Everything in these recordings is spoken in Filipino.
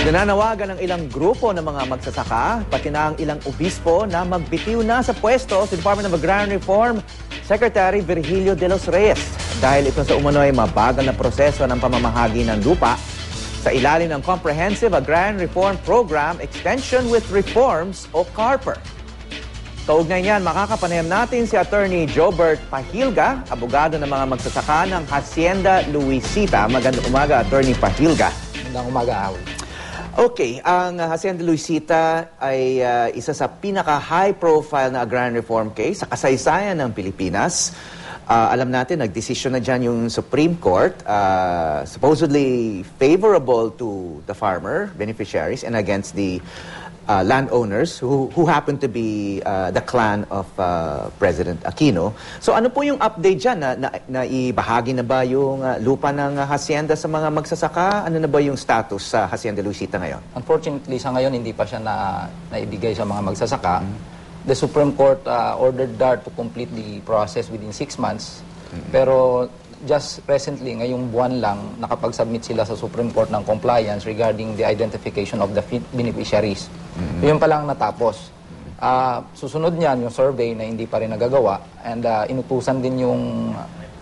Nananawagan ng ilang grupo ng mga magsasaka, pati na ang ilang obispo na magbitiw na sa pwesto si Department of Agrarian Reform Secretary Virgilio de los Reyes. Dahil ito sa umano'y mabagal na proseso ng pamamahagi ng lupa sa ilalim ng Comprehensive Agrarian Reform Program Extension with Reforms o CARPER. Kaugnay niyan, makakapanayam natin si Attorney Jobert Pahilga, abogado ng mga magsasaka ng Hacienda Luisita. Magandang umaga, Attorney Pahilga. Magandang umaga, Awi. Okay, ang Hacienda Luisita ay isa sa pinaka-high-profile na agrarian reform case sa kasaysayan ng Pilipinas. Alam natin, nagdesisyon na dyan yung Supreme Court, supposedly favorable to the farmer, beneficiaries, and against the landowners who happen to be the clan of President Aquino. So ano po yung update dyan? Na ibahagi na ba yung lupa ng hacienda sa mga magsasaka? Ano na ba yung status sa Hacienda Luisita ngayon? Unfortunately, sa ngayon, hindi pa siya naibigay sa mga magsasaka. The Supreme Court ordered DAR to complete the process within 6 months. Pero just recently, ngayong buwan lang, nakapag-submit sila sa Supreme Court ng compliance regarding the identification of the beneficiaries. Yun pa lang natapos. Susunod niyan yung survey na hindi pa rin nagagawa, and inutusan din yung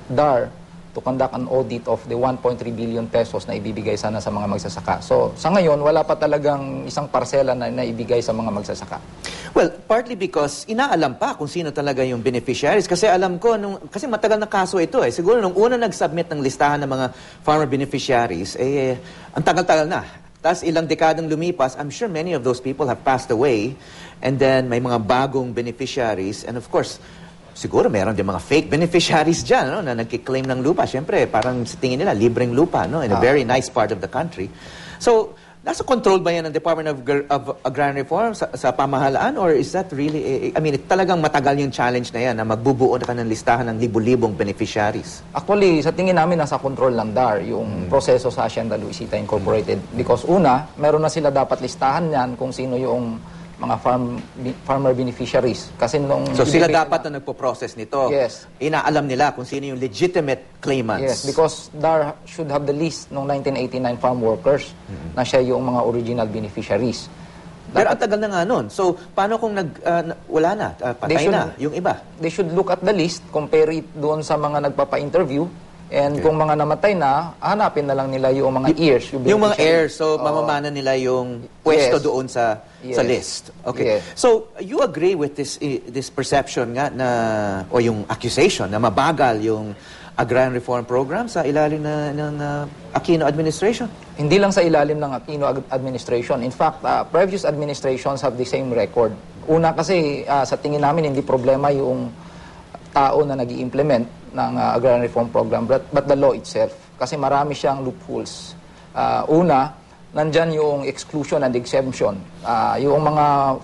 DAR to conduct an audit of the 1.3 billion pesos na ibibigay sana sa mga magsasaka. So sa ngayon, wala pa talagang isang parsela na naibigay sa mga magsasaka. Well, partly because inaalam pa kung sino talaga yung beneficiaries. Kasi alam ko, kasi matagal na kaso ito eh. Siguro nung una nag-submit ng listahan ng mga farmer beneficiaries, ang tagal-tagal na. Tapos ilang dekadang lumipas, I'm sure many of those people have passed away. And then may mga bagong beneficiaries. And of course, siguro meron din mga fake beneficiaries dyan, no, na nagkiklaim ng lupa. Siyempre, parang sa tingin nila, libreng lupa, no, in a very nice part of the country. So, nasa control ba yan ng Department of Agrarian Reform sa pamahalaan? Or is that really, talagang matagal yung challenge na yan na magbubuo na ka ng listahan ng libu-libong beneficiaries? Actually, sa tingin namin, nasa control ng DAR yung proseso sa Hacienda Luisita Incorporated. Because una, meron na sila dapat listahan yan kung sino yung mga farmer beneficiaries. Kasi so sila dapat na nagpo-process nito. Yes. Inaalam nila kung sino yung legitimate claimants. Yes, because DAR should have the list ng 1989 farm workers na siya yung mga original beneficiaries. Pero ang tagal na nga nun. So, paano kung wala na, patay na yung iba? They should look at the list, compare it doon sa mga nagpapa-interview, and kung mga namatay na, hanapin na lang nila yung mga heirs. Yung mga heirs, so mamamana nila yung pwesto doon sa list. Okay. Yes. So, you agree with this perception nga na, o yung accusation na mabagal yung agrarian reform program sa ilalim ng Aquino administration? Hindi lang sa ilalim ng Aquino administration. In fact, previous administrations have the same record. Una kasi, sa tingin namin, hindi problema yung tao na nag-i-implement ng agrarian reform program, but the law itself. Kasi marami siyang loopholes. Una, nandyan yung exclusion and exemption. Yung mga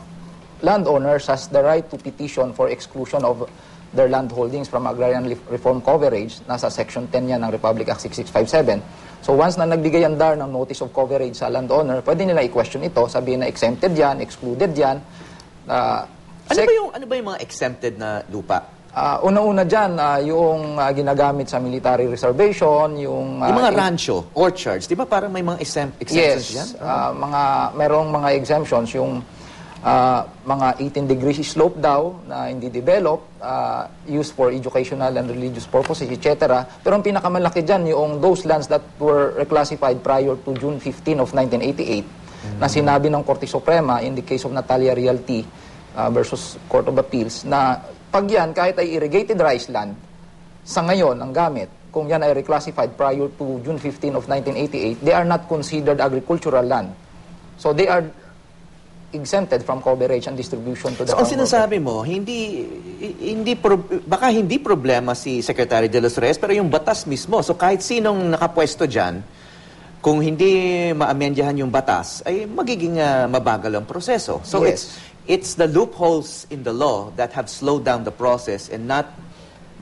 landowners has the right to petition for exclusion of their land holdings from agrarian reform coverage. Nasa Section 10 yan ng Republic Act 6657. So once na nagbigay ang DAR ng notice of coverage sa landowner, pwede nila i-question ito, sabihin na exempted yan, excluded yan. Ano ba yung mga exempted na lupa? Una-una dyan, yung ginagamit sa military reservation, yung mga rancho, orchards, di ba parang may mga exemptions dyan? Merong mga exemptions, yung mga 18 degrees slope daw na hindi develop, used for educational and religious purposes, etc. Pero ang pinakamalaki dyan, yung those lands that were reclassified prior to June 15 of 1988, na sinabi ng Korte Suprema in the case of Natalia Realty versus Court of Appeals, na pag yan, kahit ay irrigated rice land, sa ngayon, ang gamit, kung yan ay reclassified prior to June 15 of 1988, they are not considered agricultural land. So they are exempted from coverage and distribution to the farmer. So ang sinasabi mo, baka hindi problema si Secretary de los Reyes, pero yung batas mismo. So kahit sinong nakapwesto dyan, kung hindi maamendyahan yung batas, ay magiging mabagal ang proseso. So it's the loopholes in the law that have slowed down the process and not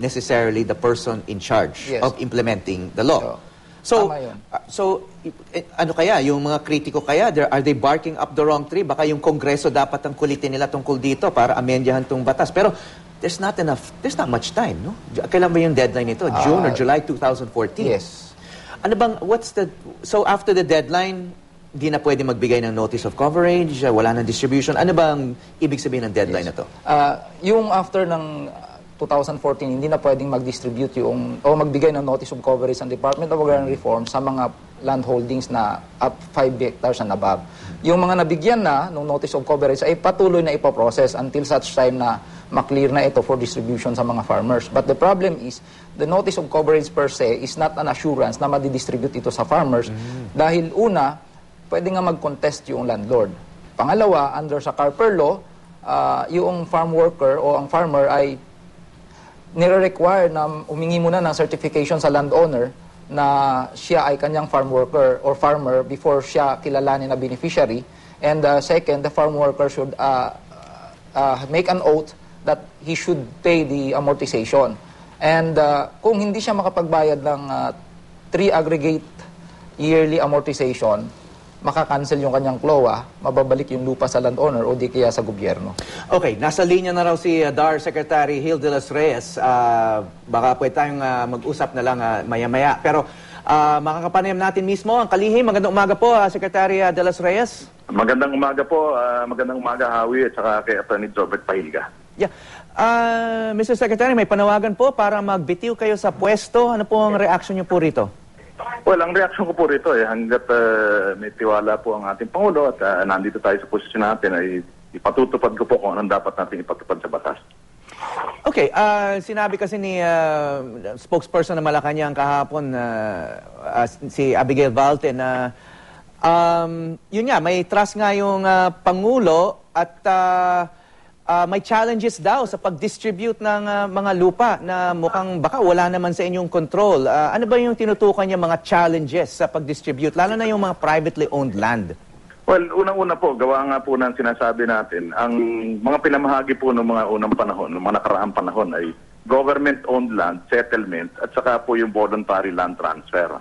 necessarily the person in charge of implementing the law. So ano kaya, yung mga kritiko kaya, are they barking up the wrong tree? Baka yung Kongreso dapat ang kulitin nila tungkol dito para amendyahan tong batas. Pero there's not much time, no? Kailan ba yung deadline nito? June or July 2014? Yes. Ano bang, so after the deadline, di na pwede magbigay ng notice of coverage, wala na distribution. Ano ba ang ibig sabihin ng deadline na to? Yung after ng 2014, hindi na pwedeng mag-distribute yung o magbigay ng notice of coverage ang Department of Agrarian Reform sa mga land holdings na up 5 hectares and above. Yung mga nabigyan na ng notice of coverage ay patuloy na ipoprocess until such time na maklear na ito for distribution sa mga farmers. But the problem is, the notice of coverage per se is not an assurance na madidistribute ito sa farmers dahil una, pwede nga mag-contest yung landlord. Pangalawa, under sa Carper Law, yung farm worker o ang farmer ay nire-require na humingi muna ng certification sa landowner na siya ay kanyang farm worker or farmer before siya kilalanin na beneficiary. And second, the farm worker should make an oath that he should pay the amortization. And kung hindi siya makapagbayad ng 3 aggregate yearly amortization, makakancel yung kanyang CLOA, mababalik yung lupa sa landowner o di kaya sa gobyerno. Okay, nasa linya na raw si DAR Secretary Gil de los Reyes. Baka pwede tayong mag-usap na lang maya-maya. Pero makakapanayam natin mismo ang kalihim. Magandang umaga po, Secretary de los Reyes. Magandang umaga po, magandang umaga Howie at saka kay Atty. Jobert Pahilga. Yeah. Mr. Secretary, may panawagan po para magbitiw kayo sa pwesto. Ano po ang reaction niyo po rito? Well, ang reaksyon ko po rito hanggat may tiwala po ang ating Pangulo at nandito tayo sa posisyon natin ay ipatutupad ko po kung anong dapat natin ipatupad sa batas. Okay, sinabi kasi ni spokesperson ng Malacanang kahapon, si Abigail Valte, na yun nga, may trust nga yung Pangulo at may challenges daw sa pag-distribute ng mga lupa na mukhang baka wala naman sa inyong control. Ano ba yung tinutukan niya mga challenges sa pag-distribute, lalo na yung mga privately owned land? Well, unang-una po, gawa nga po ng sinasabi natin, ang mga pinamahagi po ng mga unang panahon, ng mga nakaraang panahon ay government-owned land, settlement, at saka po yung voluntary land transfer.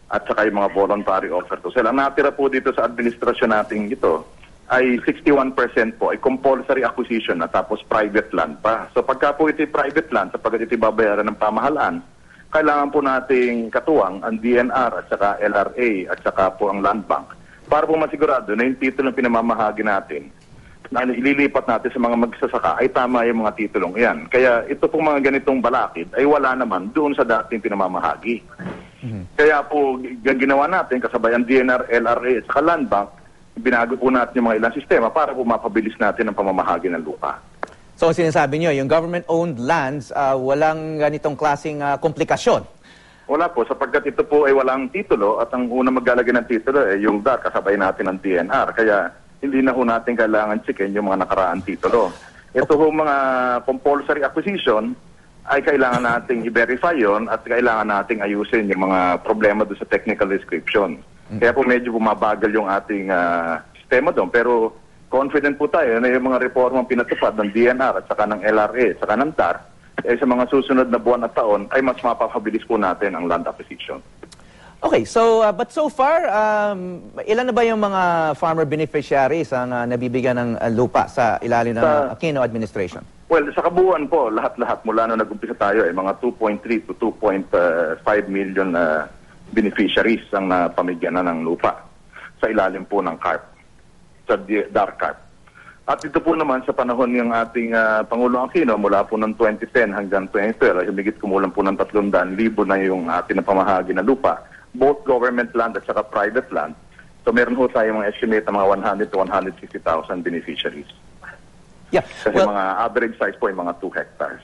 At saka yung mga voluntary offer to sell. Ang natira po dito sa administrasyon natin ito, ay 61% po ay compulsory acquisition at tapos private land pa. So pagka po ito private land, sapagkat ito babayaran ng pamahalaan, kailangan po nating katuwang ang DNR at saka LRA at saka po ang Land Bank para po masigurado na yung titulo ng pinamamahagi natin na ililipat natin sa mga magsasaka ay tama yung mga titulong yan. Kaya ito pong mga ganitong balakid ay wala naman doon sa dating pinamamahagi. Kaya po ginawa natin kasabay ang DNR, LRA at saka Land Bank, binago po natin yung mga ilang sistema para po mapabilis natin ang pamamahagi ng lupa. So, ang sinasabi niyo, yung government-owned lands, walang ganitong klaseng komplikasyon? Wala po, sapagkat ito po ay walang titulo at ang unang maglalagay ng titulo ay yung DAR, kasabay natin ng DNR. Kaya hindi na po natin kailangan checkin yung mga nakaraang titulo. Ito po mga compulsory acquisition ay kailangan nating i-verify yon at kailangan nating ayusin yung mga problema doon sa technical description. Kaya po medyo bumabagal yung ating sistema doon. Pero confident po tayo na yung mga reformang pinatupad ng DNR at saka ng LRA at saka ng TAR sa mga susunod na buwan at taon ay mas mapapabilis po natin ang land acquisition. Okay, so but so far, ilan na ba yung mga farmer beneficiaries ang nabibigyan ng lupa sa ilalim ng Aquino administration? Well, sa kabuuan po, lahat-lahat mula na nag-umpisa tayo ay mga 2.3 to 2.5 million beneficiaries ang napamigyan na ng lupa sa ilalim po ng CARP, sa DAR CARP. At ito po naman sa panahon ng ating Pangulong Aquino, mula po ng 2010 hanggang 2012, ay humigit kumulang po ng 300,000 na yung ating napamahagi na lupa, both government land at saka private land. So meron po tayo mga estimate ng mga 100 to 160,000 beneficiaries. Yeah. Kasi mga average size po ay mga 2 hectares.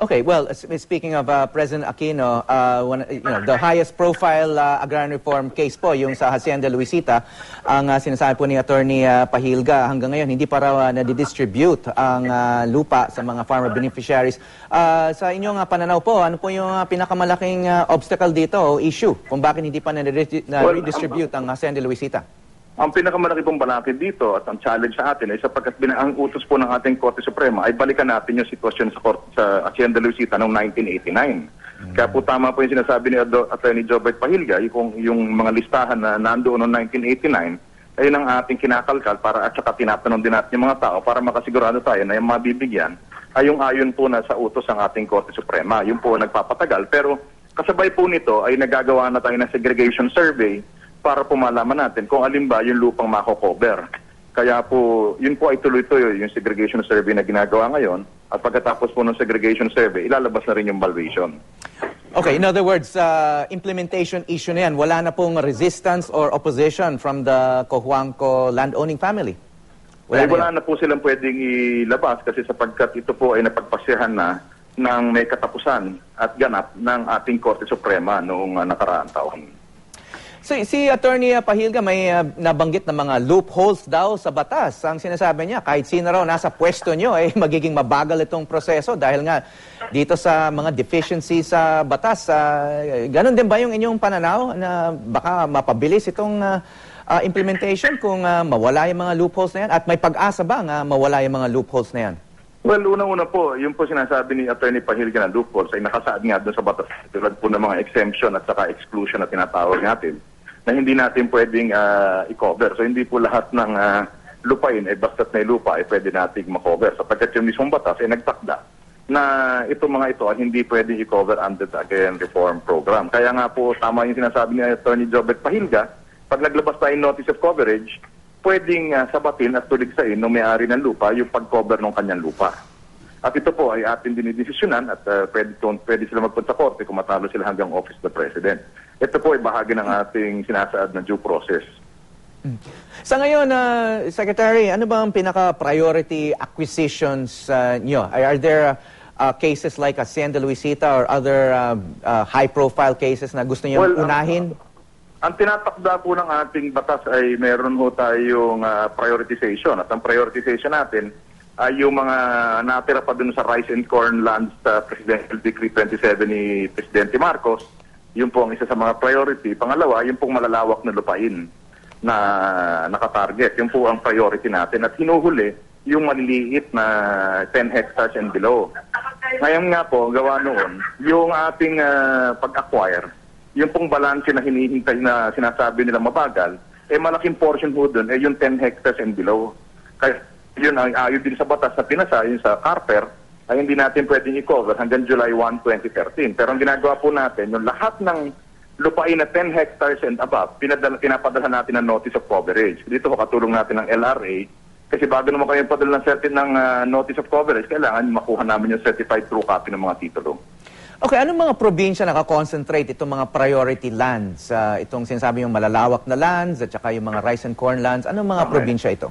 Okay, well, speaking of President Aquino, the highest profile agrarian reform case po, yung sa Hacienda Luisita, ang sinasabi po ni Attorney Pahilga, hanggang ngayon hindi pa raw nadidistribute ang lupa sa mga farmer beneficiaries. Sa inyong pananaw po, ano po yung pinakamalaking obstacle dito o issue kung bakit hindi pa na-redistribute ang Hacienda Luisita? Ang pinakamalaki pong balakid dito at ang challenge sa atin ay sapagkat ang utos po ng ating Korte Suprema ay balikan natin yung sitwasyon sa Hacienda Luisita noong 1989. Kaya po tama po yung sinasabi ni Atty. Jobert Pahilga, yung mga listahan na nandoon noong 1989 ay ang ating kinakalkal para at saka tinatanong din natin yung mga tao para makasigurado tayo na yung mabibigyan ay yung ayon po na sa utos ng ating Korte Suprema. Yung po nagpapatagal. Pero kasabay po nito ay nagagawa na tayo ng segregation survey para po malaman natin kung alin ba yung lupang mako-cover. Kaya po, yun po ay tuloy-tuloy yung segregation survey na ginagawa ngayon at pagkatapos po ng segregation survey, ilalabas na rin yung valuation. Okay, in other words, implementation issue na yan. Wala na pong resistance or opposition from the Cojuangco landowning family? Wala na po silang pwedeng ilabas kasi sapagkat ito po ay napagpasyahan na ng may katapusan at ganap ng ating Korte Suprema noong nakaraang taon. So, si Attorney Pahilga may nabanggit na mga loopholes daw sa batas. Ang sinasabi niya, kahit sino raw nasa pwesto nyo, magiging mabagal itong proseso dahil nga dito sa mga deficiencies sa batas. Ganon din ba yung inyong pananaw na baka mapabilis itong implementation kung mawala yung mga loopholes na yan? At may pag-asa ba nga mawala yung mga loopholes na yan? Well, unang-una po, yung po sinasabi ni Attorney Pahilga na loopholes ay nakasaad nga doon sa batas. Tulad po ng mga exemption at saka exclusion na tinatawag natin na hindi natin pwedeng i-cover. So hindi po lahat ng lupain basta't may lupa ay pwede nating ma-cover. Sapagkat yung mismong batas ay nagtakda na itong mga ito ay hindi pwedeng i-cover under the Agrarian Reform Program. Kaya nga po, tama yung sinasabi ni Attorney Jobert Pahilga, pag naglabas tayo notice of coverage, pwedeng sabatin at tuligsain ng may-ari ng lupa yung pag-cover ng kanyang lupa. At ito po ay ating dinidesisyonan at pwede sila magpunta sa korte kung matalo sila hanggang Office of the President. Ito po ay bahagi ng ating sinasaad na due process. Sa ngayon, Secretary, ano ba ang pinaka-priority acquisitions nyo? Are there cases like Hacienda Luisita or other high-profile cases na gusto nyo unahin? Ang tinatakda po ng ating batas ay meron ho tayong prioritization. At ang prioritization natin ay yung mga natira pa dun sa rice and corn lands Presidential Decree 27 ni Presidente Marcos. Yun po ang isa sa mga priority. Pangalawa, yung pong malalawak na lupain na nakatarget. Yun po ang priority natin. At hinuhuli yung maliliit na 10 hectares and below. Ngayon nga po, gawa noon, yung ating pag-acquire, yung pong balanse na hinihintay na sinasabi nila mabagal, malaking portion po dun, yung 10 hectares and below. Kaya yun, ayon din sa batas na pinasa, yun sa Carper, ay hindi natin pwedeng i-cover hanggang July 1, 2013. Pero ang ginagawa po natin, yung lahat ng lupain na 10 hectares and above, pinapadala natin ng notice of coverage. Dito po katulong natin ng LRA, kasi bago naman kayo padala ng notice of coverage, kailangan makuha namin yung certified true copy ng mga titulo. Okay, anong mga probinsya nakakonsentrate itong mga priority lands? Itong sinasabi yung malalawak na lands at saka yung mga rice and corn lands. Anong mga probinsya ito?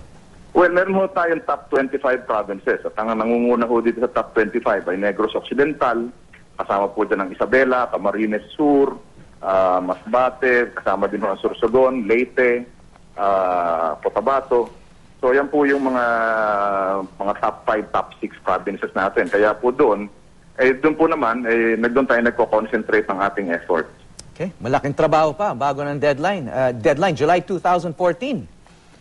Well, meron ho tayong top 25 provinces. At ang nangunguna ho dito sa top 25 ay Negros Occidental, kasama po dyan ang Isabela, Camarines Sur, Masbate, kasama din ho ang Sorsogon, Leyte, Cotabato. So yan po yung mga top 5, top 6 provinces natin. Kaya po doon, doon po naman, doon tayo nagko-concentrate ng ating efforts. Okay, malaking trabaho pa bago ng deadline. Deadline, July 2014.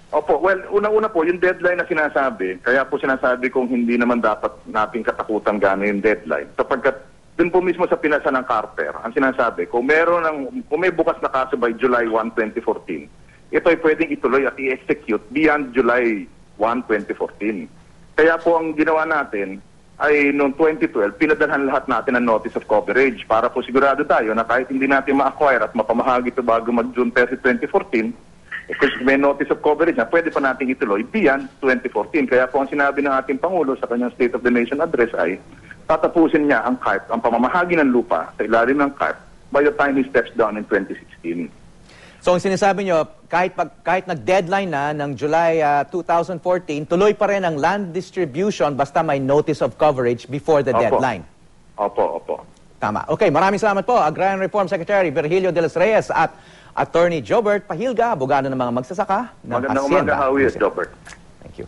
Opo, well, unang-una po, yung deadline na sinasabi, kaya po sinasabi kong hindi naman dapat nating katakutan gano'n yung deadline. Sapagkat dun po mismo sa pinasa ng Carter, ang sinasabi, kung may bukas na kaso by July 1, 2014, ito ay pwedeng ituloy at i-execute beyond July 1, 2014. Kaya po ang ginawa natin ay noong 2012, pinadalhan lahat natin ng notice of coverage para po sigurado tayo na kahit hindi natin ma-acquire at mapamahagi ito bago mag-June 30, 2014, kasi may notice of coverage na pwede pa natin ituloy beyond 2014. Kaya po ang sinabi ng ating Pangulo sa kanyang State of the Nation address ay tatapusin niya ang CARP, ang pamamahagi ng lupa sa ilalim ng CARP by the time he steps down in 2016. So ang sinasabi nyo, kahit nag-deadline na ng July 2014, tuloy pa rin ang land distribution basta may notice of coverage before the deadline. Opo. Tama. Okay, maraming salamat po, Agrarian Reform Secretary Virgilio de los Reyes at Attorney Jobert Pahilga, abogado ng mga magsasaka ng Hacienda. Magandang umaga, Howie at Jobert. Thank you.